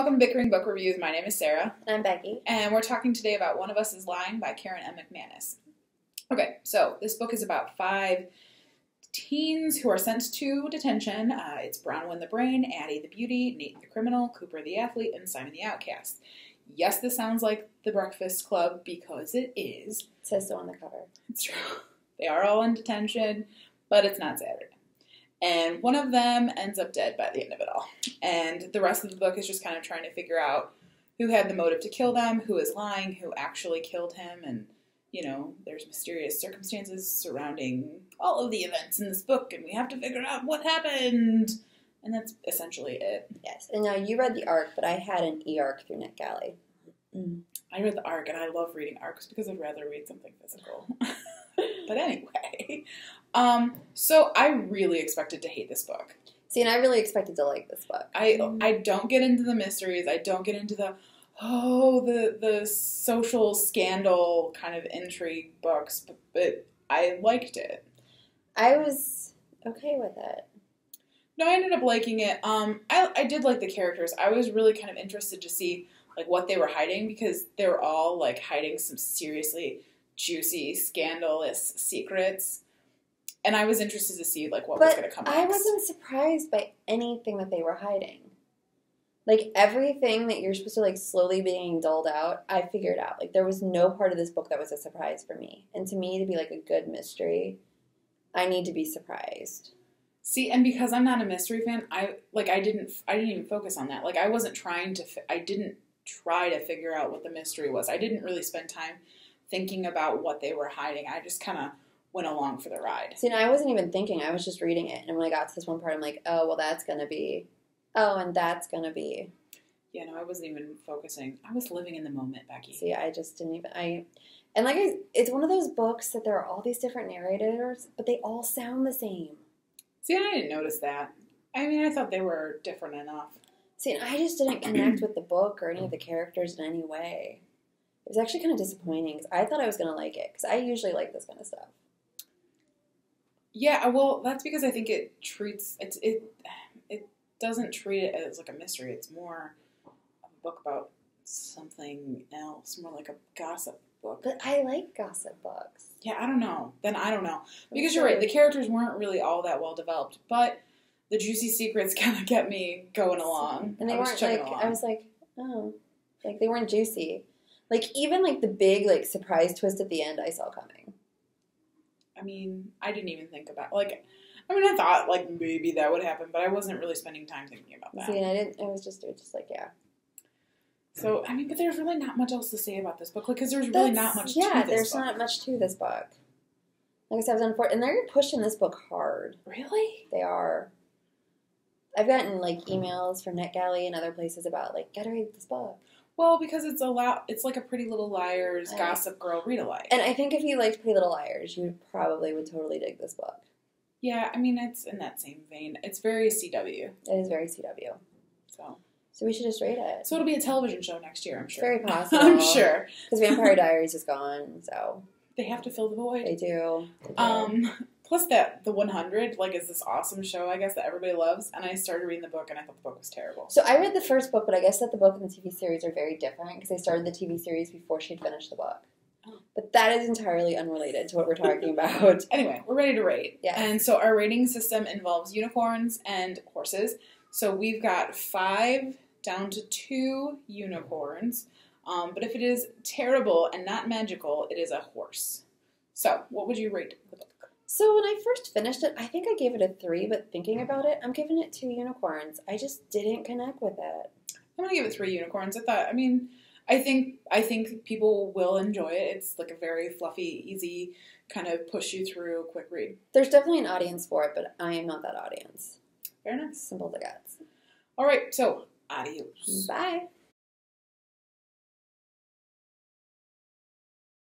Welcome to Bickering Book Reviews. My name is Sarah. And I'm Becky. And we're talking today about One of Us is Lying by Karen M. McManus. Okay, so this book is about 5 teens who are sent to detention. It's Bronwyn the Brain, Addie the Beauty, Nate the Criminal, Cooper the Athlete, and Simon the Outcast. Yes, this sounds like the Breakfast Club because it is. It says so on the cover. It's true. They are all in detention, but it's not Saturday. And one of them ends up dead by the end of it all. And the rest of the book is just kind of trying to figure out who had the motive to kill them, who is lying, who actually killed him. And, you know, there's mysterious circumstances surrounding all of the events in this book, and we have to figure out what happened. And that's essentially it. Yes. And now you read the ARC, but I had an e-ARC through NetGalley. I read the ARC, and I love reading ARCs because I'd rather read something physical. But anyway, so I really expected to hate this book. See, and I really expected to like this book. I don't get into the mysteries. I don't get into the social scandal kind of intrigue books, but I liked it. I was okay with it. No, I ended up liking it. I did like the characters. I was really kind of interested to see like what they were hiding because they were all like hiding some seriously juicy, scandalous secrets. And I was interested to see like what was going to come next. I wasn't surprised by anything that they were hiding. Like everything that you're supposed to like slowly being doled out, I figured out. Like there was no part of this book that was a surprise for me. And to me, to be like a good mystery, I need to be surprised. See, and because I'm not a mystery fan, I didn't even focus on that. Like I wasn't trying to. I didn't try to figure out what the mystery was. I didn't really spend time thinking about what they were hiding. I just kind of went along for the ride. See, and I wasn't even thinking. I was just reading it. And when I got to this one part, I'm like, oh, well, that's going to be. Oh, and that's going to be. Yeah, no, I wasn't even focusing. I was living in the moment, Becky. See, I just didn't even. It's one of those books that there are all these different narrators, but they all sound the same. See, and I didn't notice that. I mean, I thought they were different enough. See, and I just didn't connect with the book or any of the characters in any way. It was actually kind of disappointing because I thought I was going to like it because I usually like this kind of stuff. Yeah, well, that's because I think it doesn't treat it as like a mystery. It's more of a book about something else, more like a gossip book. But I like gossip books. Yeah, I don't know. Then I don't know. Because you're right, the characters weren't really all that well developed, but the juicy secrets kind of kept me going along. And they weren't like, I was like, oh, like they weren't juicy. Like even like the big like surprise twist at the end I saw coming. I mean, I didn't even think about I thought like maybe that would happen, but I wasn't really spending time thinking about that. See, and I didn't. It was just like yeah. So I mean, but there's really not much else to say about this book, because there's really not much. Yeah, there's not much to this book. Like I said, I was unfortunate, and they're pushing this book hard. Really? They are. I've gotten like emails from NetGalley and other places about like, gotta read this book. Well, because it's like a Pretty Little Liars, Gossip Girl read-alike. And I think if you liked Pretty Little Liars, you probably would totally dig this book. Yeah, I mean, it's in that same vein. It's very CW. It is very CW. So we should just rate it. So it'll be a television show next year, I'm sure. It's very possible. I'm sure. Because Vampire Diaries is gone, so. They have to fill the void. They do. Plus the 100, like, is this awesome show, I guess, that everybody loves. And I started reading the book, and I thought the book was terrible. So I read the first book, but I guess that the book and the TV series are very different, because they started the TV series before she'd finished the book. Oh. But that is entirely unrelated to what we're talking about. Anyway, we're ready to rate. Yeah. And so our rating system involves unicorns and horses. So we've got 5 down to 2 unicorns. But if it is terrible and not magical, it is a horse. So what would you rate the book? So when I first finished it, I think I gave it a 3, but thinking about it, I'm giving it 2 unicorns. I just didn't connect with it. I'm going to give it 3 unicorns. I think people will enjoy it. It's like a very fluffy, easy, kind of push you through, quick read. There's definitely an audience for it, but I am not that audience. Fair enough. Simple as it gets. All right, so adios. Bye.